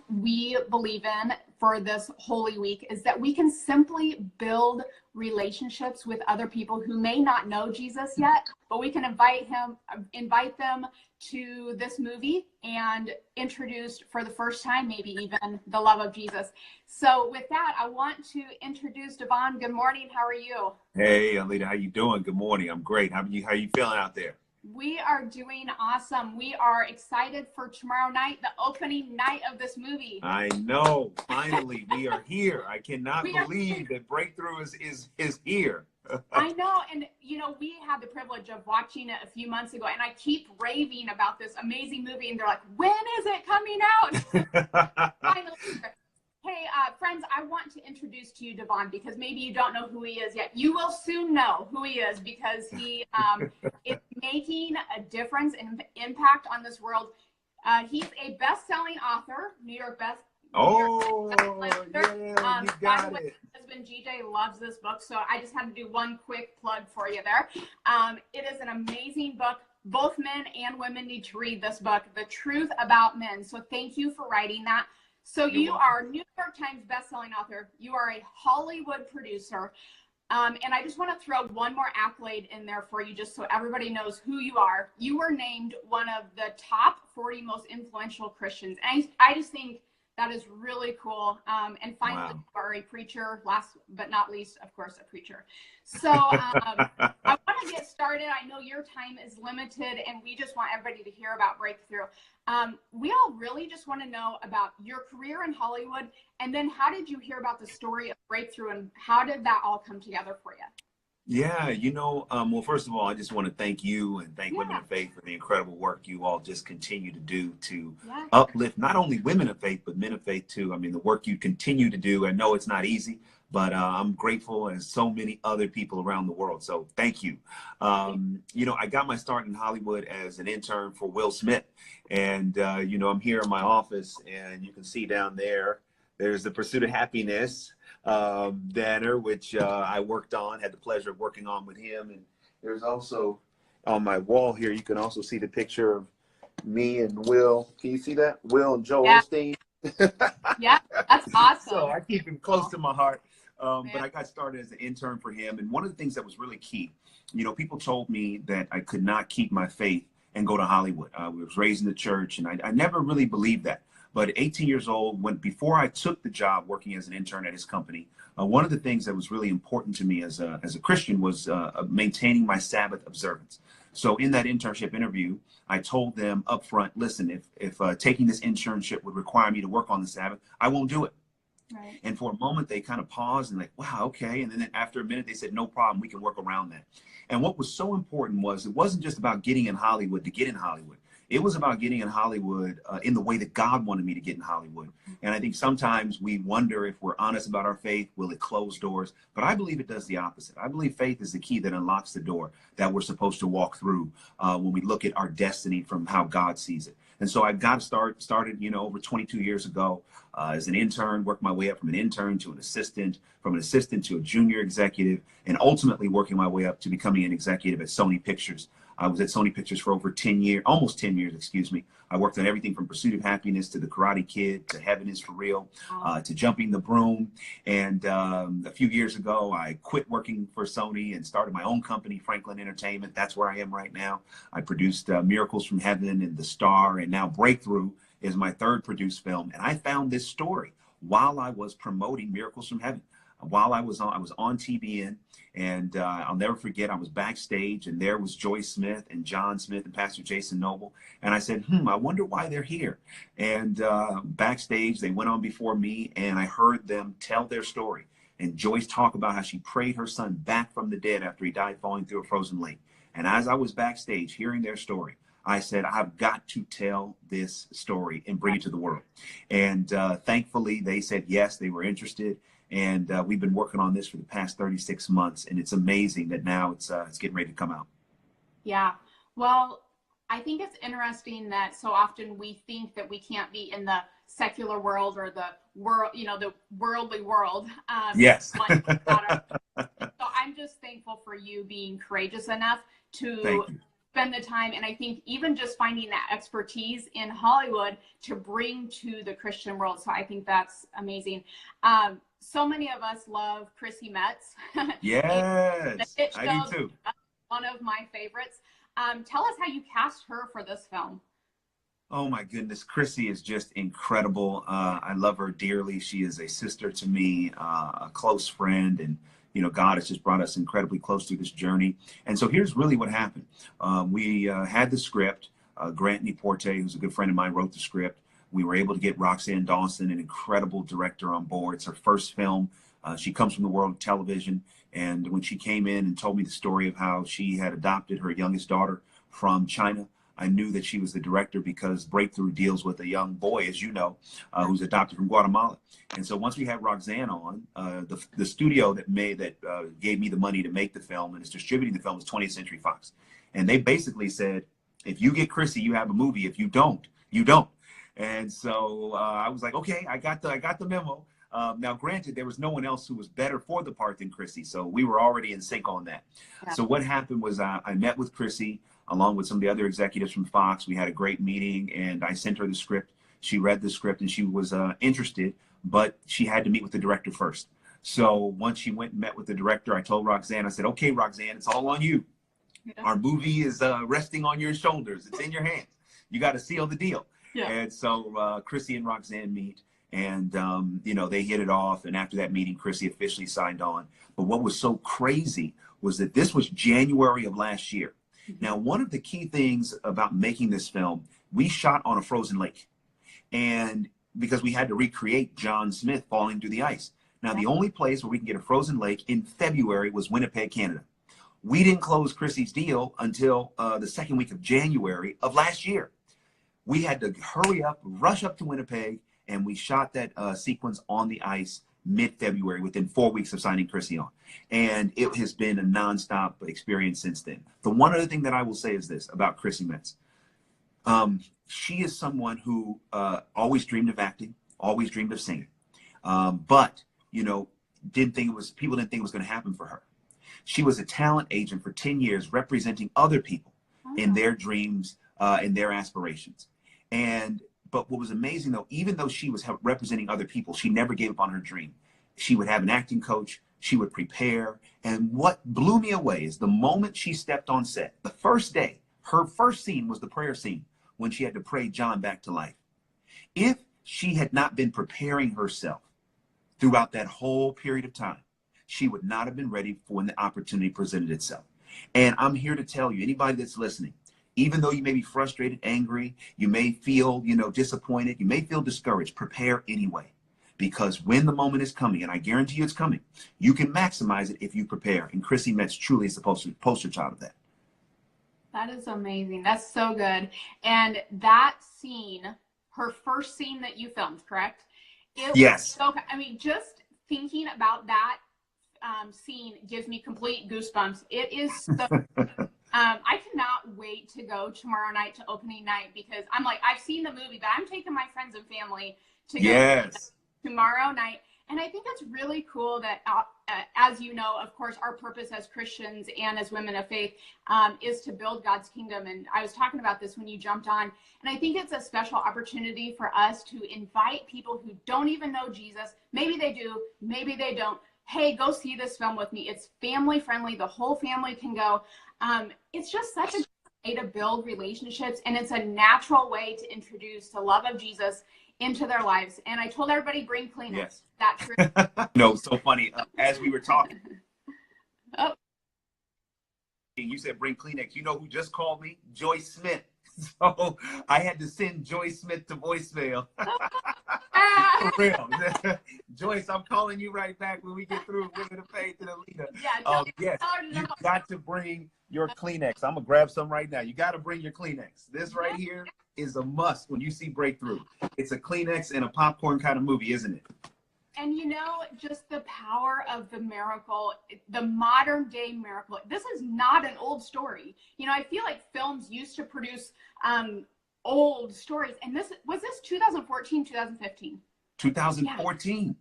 we believe in for this Holy Week is that we can simply build relationships with other people who may not know Jesus yet, but we can invite them to this movie and introduce for the first time, maybe even the love of Jesus. So with that, I want to introduce Devon. Good morning. How are you? Hey, Alita, how you doing? Good morning. I'm great. How you feeling out there? We are doing awesome. We are excited for tomorrow night, the opening night of this movie. I know. Finally, we are here. I cannot believe that Breakthrough is here. I know. And, you know, we had the privilege of watching it a few months ago, and I keep raving about this amazing movie. And they're like, when is it coming out? Finally. Hey, friends, I want to introduce to you Devon, because maybe you don't know who he is yet. You will soon know who he is, because he is making a difference and impact on this world. He's a best-selling author, New York bestseller. Yeah, you got it. My husband GJ loves this book, so I just had to do one quick plug for you there. It is an amazing book. Both men and women need to read this book, The Truth About Men. So thank you for writing that. So you are a New York Times bestselling author. You are a Hollywood producer. And I just want to throw one more accolade in there for you, just so everybody knows who you are. You were named one of the top 40 most influential Christians. And I just think that is really cool. And finally, you are a preacher, last but not least, of course, a preacher. So I want to get started. I know your time is limited, and we just want everybody to hear about Breakthrough. We all really just want to know about your career in Hollywood, and then how did you hear about the story of Breakthrough, and how did that all come together for you? Yeah, well, first of all, I just want to thank you and thank Women of Faith for the incredible work you all just continue to do to uplift not only women of faith, but men of faith too. I mean, the work you continue to do, I know it's not easy, but I'm grateful, as so many other people around the world. So thank you. I got my start in Hollywood as an intern for Will Smith. And, I'm here in my office, and you can see down there's the Pursuit of Happiness banner, which I worked on, had the pleasure of working on with him. And there's also on my wall here, you can also see the picture of me and Will. Can you see that? Will and Joel Osteen. Yeah, that's awesome. So I keep him close to my heart. But I got started as an intern for him. And one of the things that was really key, people told me that I could not keep my faith and go to Hollywood. I was raised in the church, and I never really believed that. But at 18 years old, before I took the job working as an intern at his company, one of the things that was really important to me as a Christian was maintaining my Sabbath observance. So in that internship interview, I told them up front, listen, if taking this internship would require me to work on the Sabbath, I won't do it. Right. And for a moment, they kind of paused and like, wow, okay. And then after a minute, they said, no problem, we can work around that. And what was so important was it wasn't just about getting in Hollywood to get in Hollywood. It was about getting in Hollywood in the way that God wanted me to get in Hollywood. And I think sometimes we wonder, if we're honest about our faith, will it close doors? But I believe it does the opposite. I believe faith is the key that unlocks the door that we're supposed to walk through when we look at our destiny from how God sees it. And so I got started, over 22 years ago as an intern, worked my way up from an intern to an assistant, from an assistant to a junior executive, and ultimately working my way up to becoming an executive at Sony Pictures. I was at Sony Pictures for over 10 years, almost 10 years, excuse me. I worked on everything from Pursuit of Happiness to The Karate Kid to Heaven is for Real to Jumping the Broom. And a few years ago, I quit working for Sony and started my own company, Franklin Entertainment. That's where I am right now. I produced Miracles from Heaven and The Star, and now Breakthrough is my third produced film. And I found this story while I was promoting Miracles from Heaven. While I was on TBN, and I'll never forget, I was backstage, and there was Joy Smith and John Smith and Pastor Jason Noble. And I said, I wonder why they're here. And backstage, they went on before me, and I heard them tell their story. And Joyce talked about how she prayed her son back from the dead after he died falling through a frozen lake. And as I was backstage hearing their story, I said, I've got to tell this story and bring it to the world. And thankfully, they said yes, they were interested. And we've been working on this for the past 36 months. And it's amazing that now it's getting ready to come out. Yeah. Well, I think it's interesting that so often we think that we can't be in the secular world or the world, the worldly world. Yes. So I'm just thankful for you being courageous enough to spend the time. And I think even just finding that expertise in Hollywood to bring to the Christian world. So I think that's amazing. So many of us love Chrissy Metz. Yes, I do too. One of my favorites. Tell us how you cast her for this film. Oh my goodness, Chrissy is just incredible. I love her dearly. She is a sister to me, a close friend, and you know, God has just brought us incredibly close through this journey. And so here's really what happened. We had the script. Grant Neporte, who's a good friend of mine, wrote the script. We were able to get Roxanne Dawson, an incredible director, on board. It's her first film. She comes from the world of television. And when she came in and told me the story of how she had adopted her youngest daughter from China, I knew that she was the director, because Breakthrough deals with a young boy, as you know, who's adopted from Guatemala. And so once we had Roxanne on, the studio that gave me the money to make the film and is distributing the film is 20th Century Fox. And they basically said, if you get Chrissy, you have a movie. If you don't, you don't. And so I was like, okay, I got the memo. Now, granted, there was no one else who was better for the part than Chrissy, so we were already in sync on that. Yeah. So what happened was I met with Chrissy along with some of the other executives from Fox. We had a great meeting, and I sent her the script. She read the script, and she was interested, but she had to meet with the director first. So once she went and met with the director, I told Roxanne, I said, okay, Roxanne, it's all on you. Yeah. Our movie is resting on your shoulders. It's in your hands. You got to seal the deal. Yeah. And so Chrissy and Roxanne meet. And, you know, they hit it off. And after that meeting, Chrissy officially signed on. But what was so crazy was that this was January of last year. Mm-hmm. Now, one of the key things about making this film, we shot on a frozen lake. And because we had to recreate John Smith falling through the ice. Now, the only place where we can get a frozen lake in February was Winnipeg, Canada. We didn't close Chrissy's deal until the second week of January of last year. We had to hurry up, rush up to Winnipeg, and we shot that sequence on the ice mid-February within 4 weeks of signing Chrissy on. And it has been a nonstop experience since then. The one other thing that I will say is this about Chrissy Metz. She is someone who always dreamed of acting, always dreamed of singing. But, you know, people didn't think it was going to happen for her. She was a talent agent for 10 years representing other people in their dreams and their aspirations. But what was amazing, though, even though she was representing other people, she never gave up on her dream. She would have an acting coach. She would prepare. And what blew me away is the moment she stepped on set, the first day, her first scene was the prayer scene when she had to pray John back to life. If she had not been preparing herself throughout that whole period of time, she would not have been ready for when the opportunity presented itself. And I'm here to tell you, anybody that's listening, even though you may be frustrated, angry, you may feel, you know, disappointed, you may feel discouraged, prepare anyway. Because when the moment is coming, and I guarantee you it's coming, you can maximize it if you prepare. And Chrissy Metz truly is the poster child of that. That is amazing. That's so good. And that scene, her first scene that you filmed, correct? Yes. So, I mean, just thinking about that scene gives me complete goosebumps. It is so I cannot wait to go tomorrow night to opening night, because I'm like, I've seen the movie, but I'm taking my friends and family to go tomorrow night. And I think it's really cool that, as you know, of course, our purpose as Christians and as women of faith is to build God's kingdom. And I was talking about this when you jumped on. And I think it's a special opportunity for us to invite people who don't even know Jesus. Maybe they do, maybe they don't. Hey, go see this film with me. It's family friendly. The whole family can go. It's just such a way to build relationships, and it's a natural way to introduce the love of Jesus into their lives. And I told everybody, bring Kleenex. Yes. That's true. No, so funny. As we were talking, you said bring Kleenex. You know who just called me? Joyce Smith. So I had to send Joyce Smith to voicemail. For real. Joyce, I'm calling you right back when we get through Women of Faith and Alita. Yes, you got to bring your Kleenex. I'm going to grab some right now. You got to bring your Kleenex. This right here is a must when you see Breakthrough. It's a Kleenex and a popcorn kind of movie, isn't it? And you know, just the power of the miracle, the modern day miracle. This is not an old story. You know, I feel like films used to produce old stories. And this 2014, 2015? 2014.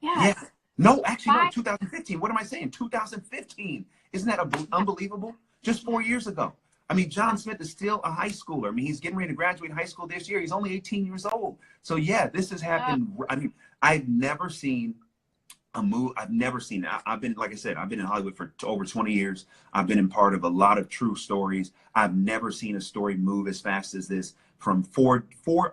Yes. Yeah. No, actually, no, 2015. What am I saying? 2015. Isn't that unbelievable? Just 4 years ago. I mean, John Smith is still a high schooler. I mean, he's getting ready to graduate high school this year. He's only 18 years old. So yeah, this has happened. I mean, I've never seen a move. I've never seen it. I've been, like I said, I've been in Hollywood for over 20 years. I've been in part of a lot of true stories. I've never seen a story move as fast as this. From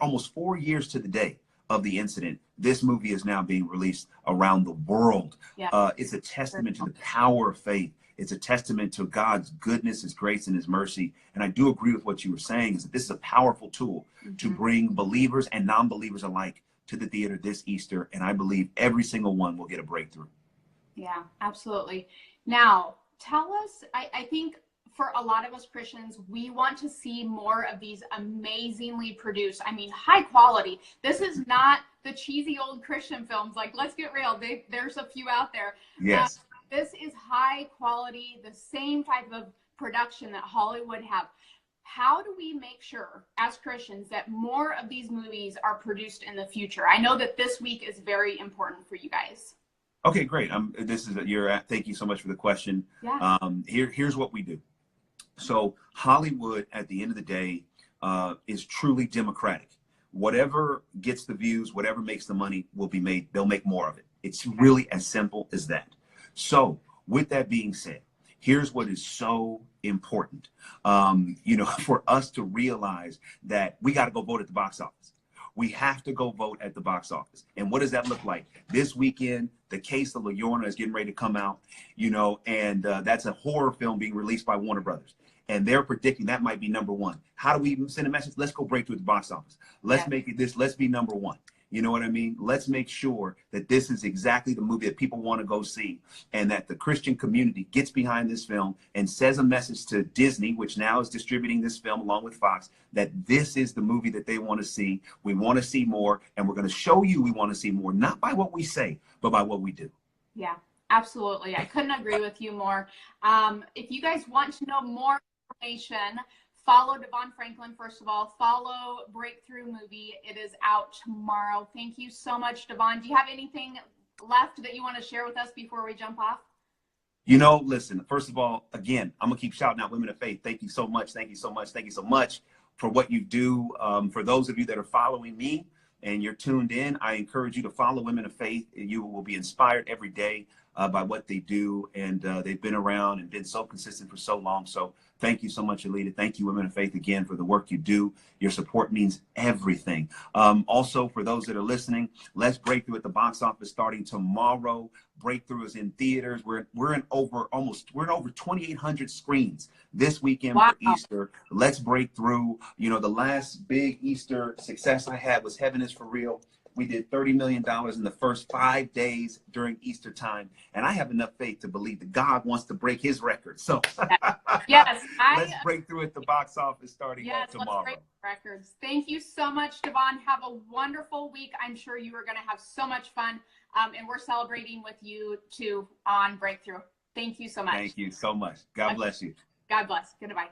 almost 4 years to the day of the incident, this movie is now being released around the world. Yeah. It's a testament to the power of faith. It's a testament to God's goodness, his grace, and his mercy. And I do agree with what you were saying, is that this is a powerful tool to bring believers and non-believers alike to the theater this Easter. And I believe every single one will get a breakthrough. Yeah, absolutely. Now, tell us, I think for a lot of us Christians, we want to see more of these amazingly produced, I mean, high quality. This is not the cheesy old Christian films. Like, let's get real. There's a few out there. Yes. This is high quality, the same type of production that Hollywood have. How do we make sure as Christians that more of these movies are produced in the future? I know that this week is very important for you guys. Okay, great. Thank you so much for the question. Yeah. Here's what we do. So Hollywood, at the end of the day, is truly democratic. Whatever gets the views, whatever makes the money will be made. They'll make more of it. It's really as simple as that. So with that being said, here's what is so important, for us to realize that we got to go vote at the box office. We have to go vote at the box office. And what does that look like? This weekend, The Case of La Llorona is getting ready to come out, and that's a horror film being released by Warner Brothers. And they're predicting that might be #1. How do we send a message? Let's go break through the box office. Let's make it this. Let's be #1. You know what I mean? Let's make sure that this is exactly the movie that people want to go see, and that the Christian community gets behind this film and says a message to Disney, which now is distributing this film along with Fox, that this is the movie that they want to see. We want to see more, and we're going to show you we want to see more, not by what we say, but by what we do. Yeah, absolutely. I couldn't agree with you more. If you guys want to know more information, follow Devon Franklin, first of all. Follow Breakthrough Movie. It is out tomorrow. Thank you so much, Devon. Do you have anything left that you want to share with us before we jump off? Listen, first of all, again, I'm going to keep shouting out Women of Faith. Thank you so much. Thank you so much. Thank you so much for what you do. For those of you that are following me and you're tuned in, I encourage you to follow Women of Faith. You will be inspired every day by what they do. And they've been around and been so consistent for so long. So thank you so much, Alita. Thank you, Women of Faith, again, for the work you do. Your support means everything. Also, for those that are listening, let's Breakthrough at the box office starting tomorrow. Breakthrough is in theaters. We're in over 2,800 screens this weekend for Easter. Let's break through. The last big Easter success I had was Heaven is for Real. We did $30 million in the first 5 days during Easter time. And I have enough faith to believe that God wants to break his record. So yes, let's break through at the box office starting tomorrow. Let's break records. Thank you so much, Devon. Have a wonderful week. I'm sure you are going to have so much fun. And we're celebrating with you too on Breakthrough. Thank you so much. Thank you so much. God bless you. God bless. Goodbye.